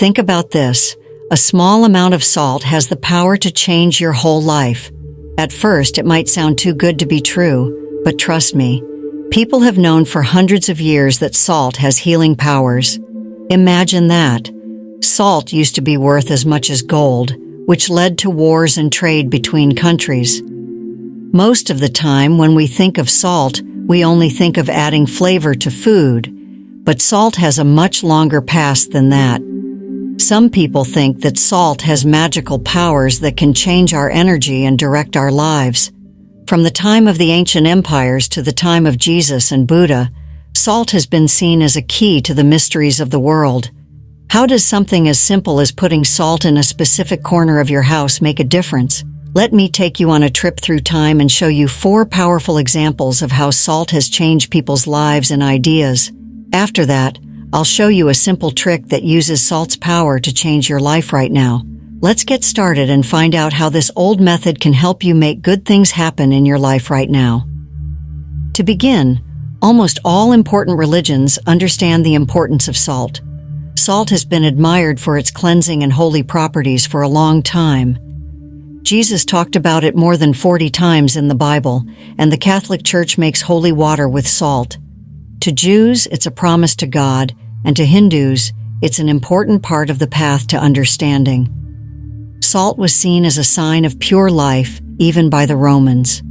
Think about this. A small amount of salt has the power to change your whole life. At first, it might sound too good to be true, but trust me, people have known for hundreds of years that salt has healing powers. Imagine that. Salt used to be worth as much as gold, which led to wars and trade between countries. Most of the time, when we think of salt, we only think of adding flavor to food, but salt has a much longer past than that. Some people think that salt has magical powers that can change our energy and direct our lives. From the time of the ancient empires to the time of Jesus and Buddha, salt has been seen as a key to the mysteries of the world. How does something as simple as putting salt in a specific corner of your house make a difference? Let me take you on a trip through time and show you 4 powerful examples of how salt has changed people's lives and ideas. After that, I'll show you a simple trick that uses salt's power to change your life right now. Let's get started and find out how this old method can help you make good things happen in your life right now. To begin, almost all important religions understand the importance of salt. Salt has been admired for its cleansing and holy properties for a long time. Jesus talked about it more than 40 times in the Bible, and the Catholic Church makes holy water with salt. To Jews, it's a promise to God, and to Hindus, it's an important part of the path to understanding. Salt was seen as a sign of pure life, even by the Romans.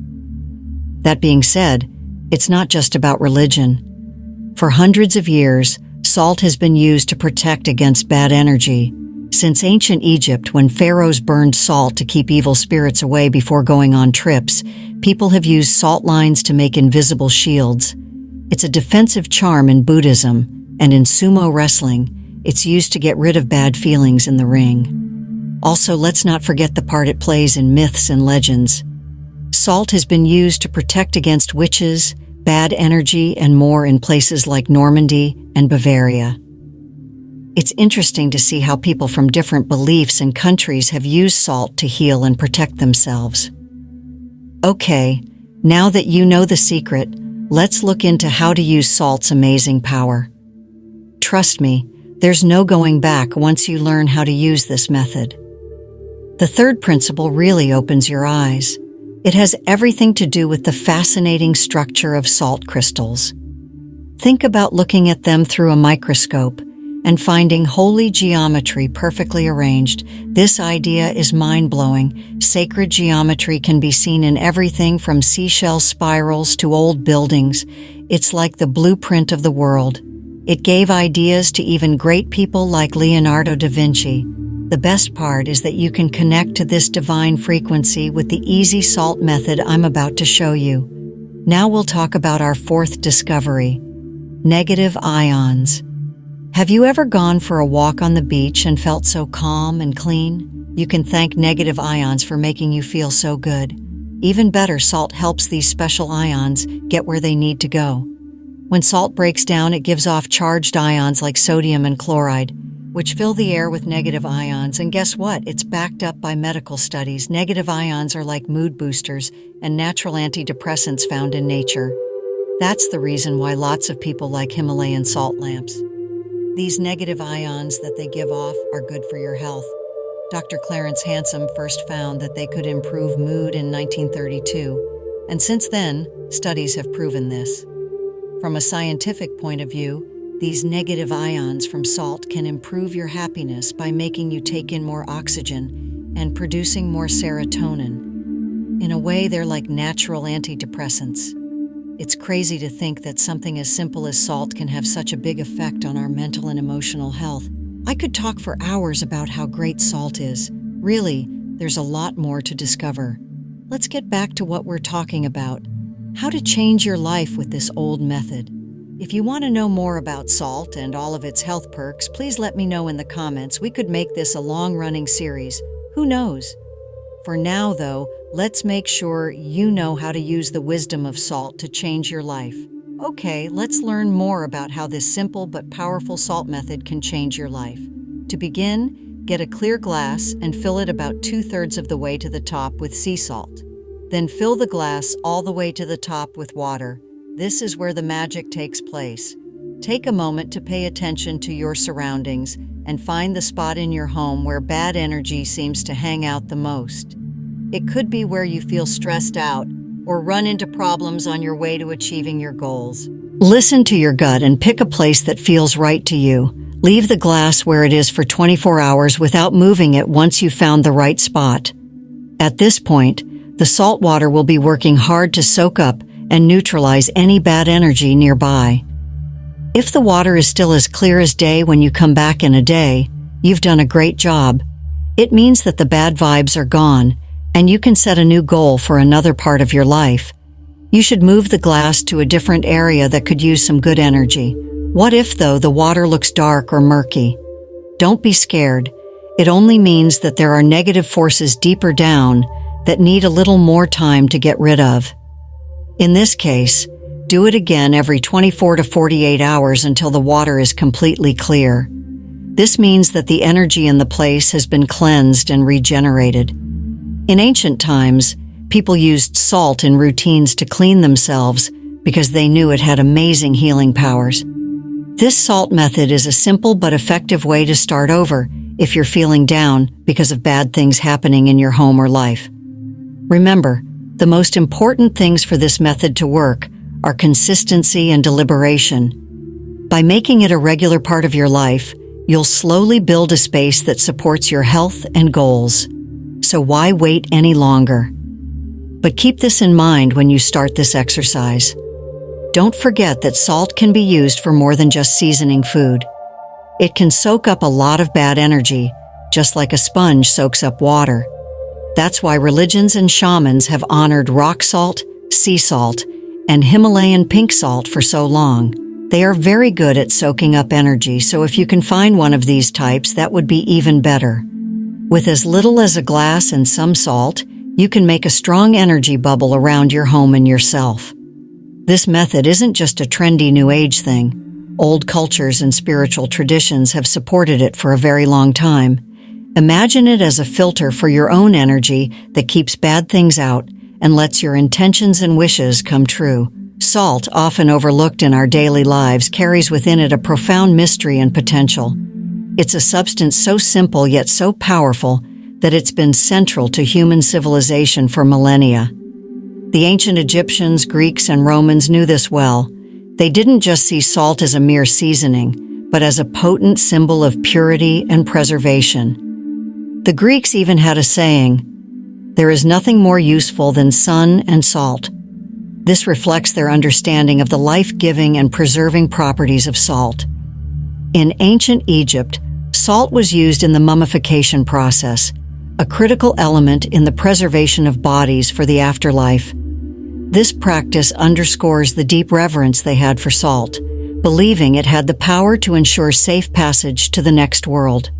That being said, it's not just about religion. For hundreds of years, salt has been used to protect against bad energy. Since ancient Egypt, when pharaohs burned salt to keep evil spirits away before going on trips, people have used salt lines to make invisible shields. It's a defensive charm in Buddhism, and in sumo wrestling, it's used to get rid of bad feelings in the ring. Also, let's not forget the part it plays in myths and legends. Salt has been used to protect against witches, bad energy, and more in places like Normandy and Bavaria. It's interesting to see how people from different beliefs and countries have used salt to heal and protect themselves. Okay, now that you know the secret, let's look into how to use salt's amazing power. Trust me, there's no going back once you learn how to use this method. The third principle really opens your eyes. It has everything to do with the fascinating structure of salt crystals. Think about looking at them through a microscope and finding holy geometry perfectly arranged. This idea is mind-blowing. Sacred geometry can be seen in everything from seashell spirals to old buildings. It's like the blueprint of the world. It gave ideas to even great people like Leonardo da Vinci. The best part is that you can connect to this divine frequency with the easy salt method I'm about to show you. Now we'll talk about our 4th discovery: negative ions. Have you ever gone for a walk on the beach and felt so calm and clean? You can thank negative ions for making you feel so good. Even better, salt helps these special ions get where they need to go. When salt breaks down, it gives off charged ions like sodium and chloride, which fill the air with negative ions. And guess what? It's backed up by medical studies. Negative ions are like mood boosters and natural antidepressants found in nature. That's the reason why lots of people like Himalayan salt lamps. These negative ions that they give off are good for your health. Dr. Clarence Hansom first found that they could improve mood in 1932, and since then, studies have proven this. From a scientific point of view, these negative ions from salt can improve your happiness by making you take in more oxygen and producing more serotonin. In a way, they're like natural antidepressants. It's crazy to think that something as simple as salt can have such a big effect on our mental and emotional health. I could talk for hours about how great salt is. Really, there's a lot more to discover. Let's get back to what we're talking about: how to change your life with this old method. If you want to know more about salt and all of its health perks, please let me know in the comments. We could make this a long-running series. Who knows? For now, though, let's make sure you know how to use the wisdom of salt to change your life. Okay, let's learn more about how this simple but powerful salt method can change your life. To begin, get a clear glass and fill it about 2/3 of the way to the top with sea salt. Then fill the glass all the way to the top with water. This is where the magic takes place. Take a moment to pay attention to your surroundings and find the spot in your home where bad energy seems to hang out the most. It could be where you feel stressed out or run into problems on your way to achieving your goals. Listen to your gut and pick a place that feels right to you. Leave the glass where it is for 24 hours without moving it once you've found the right spot. At this point, the salt water will be working hard to soak up and neutralize any bad energy nearby. If the water is still as clear as day when you come back in a day, you've done a great job. It means that the bad vibes are gone, and you can set a new goal for another part of your life. You should move the glass to a different area that could use some good energy. What if, though, the water looks dark or murky? Don't be scared. It only means that there are negative forces deeper down that need a little more time to get rid of. In this case, do it again every 24 to 48 hours until the water is completely clear. This means that the energy in the place has been cleansed and regenerated. In ancient times, people used salt in routines to clean themselves because they knew it had amazing healing powers. This salt method is a simple but effective way to start over if you're feeling down because of bad things happening in your home or life. Remember, the most important things for this method to work are consistency and deliberation. By making it a regular part of your life, you'll slowly build a space that supports your health and goals. So why wait any longer? But keep this in mind when you start this exercise. Don't forget that salt can be used for more than just seasoning food. It can soak up a lot of bad energy, just like a sponge soaks up water. That's why religions and shamans have honored rock salt, sea salt, and Himalayan pink salt for so long. They are very good at soaking up energy, so if you can find one of these types, that would be even better. With as little as a glass and some salt, you can make a strong energy bubble around your home and yourself. This method isn't just a trendy new age thing. Old cultures and spiritual traditions have supported it for a very long time. Imagine it as a filter for your own energy that keeps bad things out and lets your intentions and wishes come true. Salt, often overlooked in our daily lives, carries within it a profound mystery and potential. It's a substance so simple yet so powerful that it's been central to human civilization for millennia. The ancient Egyptians, Greeks, and Romans knew this well. They didn't just see salt as a mere seasoning, but as a potent symbol of purity and preservation. The Greeks even had a saying, "There is nothing more useful than sun and salt." This reflects their understanding of the life-giving and preserving properties of salt. In ancient Egypt, salt was used in the mummification process, a critical element in the preservation of bodies for the afterlife. This practice underscores the deep reverence they had for salt, believing it had the power to ensure safe passage to the next world.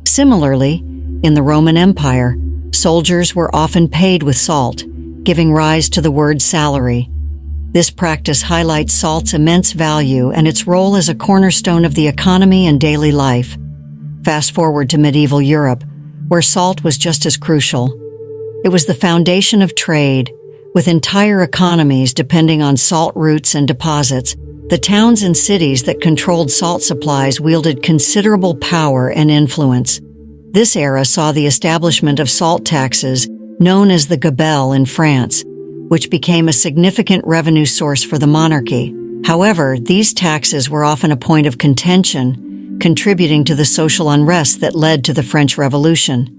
Similarly, in the Roman Empire, soldiers were often paid with salt, giving rise to the word salary. This practice highlights salt's immense value and its role as a cornerstone of the economy and daily life. Fast forward to medieval Europe, where salt was just as crucial. It was the foundation of trade, with entire economies depending on salt routes and deposits. The towns and cities that controlled salt supplies wielded considerable power and influence. This era saw the establishment of salt taxes, known as the gabelle in France, which became a significant revenue source for the monarchy. However, these taxes were often a point of contention, contributing to the social unrest that led to the French Revolution.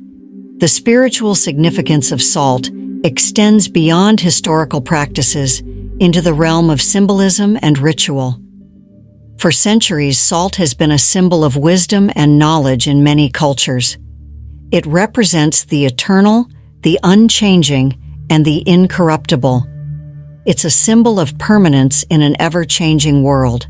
The spiritual significance of salt extends beyond historical practices into the realm of symbolism and ritual. For centuries, salt has been a symbol of wisdom and knowledge in many cultures. It represents the eternal, the unchanging, and the incorruptible. It's a symbol of permanence in an ever-changing world.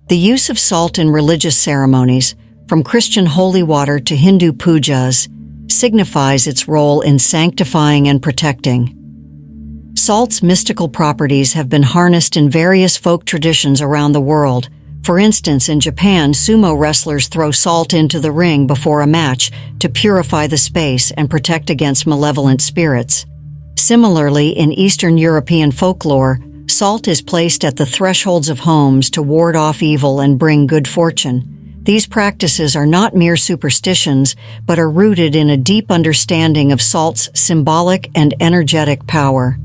The use of salt in religious ceremonies, from Christian holy water to Hindu pujas, signifies its role in sanctifying and protecting. Salt's mystical properties have been harnessed in various folk traditions around the world. For instance, in Japan, sumo wrestlers throw salt into the ring before a match to purify the space and protect against malevolent spirits. Similarly, in Eastern European folklore, salt Salt is placed at the thresholds of homes to ward off evil and bring good fortune. These practices are not mere superstitions, but are rooted in a deep understanding of salt's symbolic and energetic power.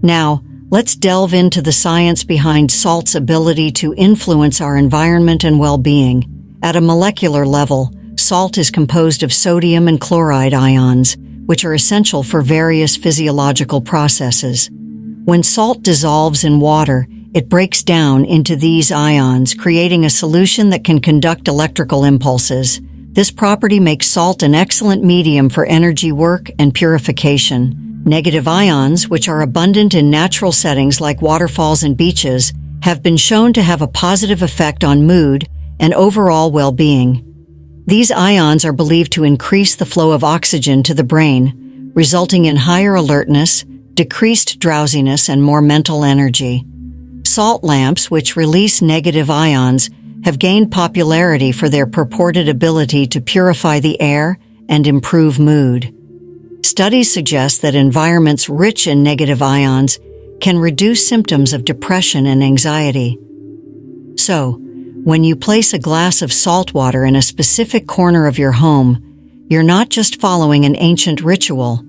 Now, let's delve into the science behind salt's ability to influence our environment and well-being. At a molecular level, salt is composed of sodium and chloride ions, which are essential for various physiological processes. When salt dissolves in water, it breaks down into these ions, creating a solution that can conduct electrical impulses. This property makes salt an excellent medium for energy work and purification. Negative ions, which are abundant in natural settings like waterfalls and beaches, have been shown to have a positive effect on mood and overall well-being. These ions are believed to increase the flow of oxygen to the brain, resulting in higher alertness, decreased drowsiness, and more mental energy. Salt lamps, which release negative ions, have gained popularity for their purported ability to purify the air and improve mood. Studies suggest that environments rich in negative ions can reduce symptoms of depression and anxiety. So, when you place a glass of salt water in a specific corner of your home, you're not just following an ancient ritual.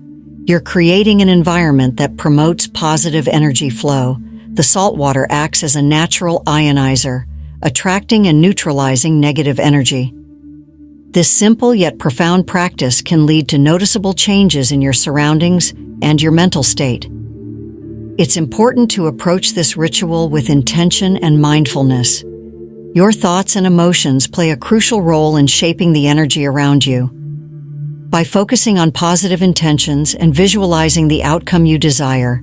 You're creating an environment that promotes positive energy flow. The salt water acts as a natural ionizer, attracting and neutralizing negative energy. This simple yet profound practice can lead to noticeable changes in your surroundings and your mental state. It's important to approach this ritual with intention and mindfulness. Your thoughts and emotions play a crucial role in shaping the energy around you. By focusing on positive intentions and visualizing the outcome you desire,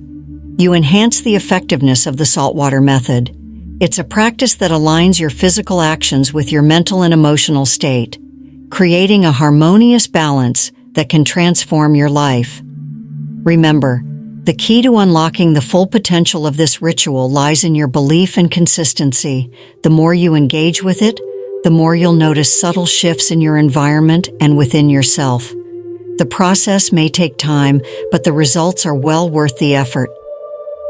you enhance the effectiveness of the saltwater method. It's a practice that aligns your physical actions with your mental and emotional state, creating a harmonious balance that can transform your life. Remember, the key to unlocking the full potential of this ritual lies in your belief and consistency. The more you engage with it, the more you'll notice subtle shifts in your environment and within yourself. The process may take time, but the results are well worth the effort.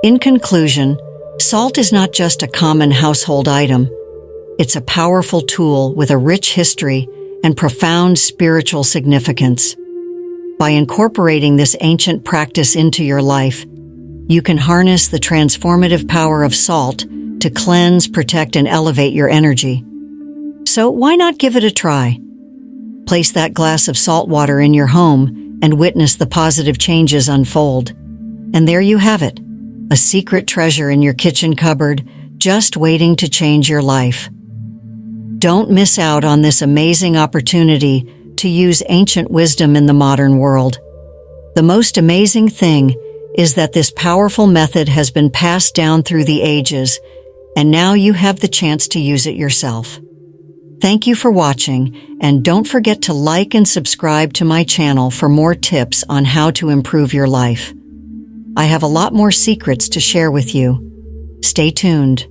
In conclusion, salt is not just a common household item. It's a powerful tool with a rich history and profound spiritual significance. By incorporating this ancient practice into your life, you can harness the transformative power of salt to cleanse, protect, and elevate your energy. So why not give it a try? Place that glass of salt water in your home and witness the positive changes unfold. And there you have it, a secret treasure in your kitchen cupboard, just waiting to change your life. Don't miss out on this amazing opportunity to use ancient wisdom in the modern world. The most amazing thing is that this powerful method has been passed down through the ages, and now you have the chance to use it yourself. Thank you for watching, and don't forget to like and subscribe to my channel for more tips on how to improve your life. I have a lot more secrets to share with you. Stay tuned.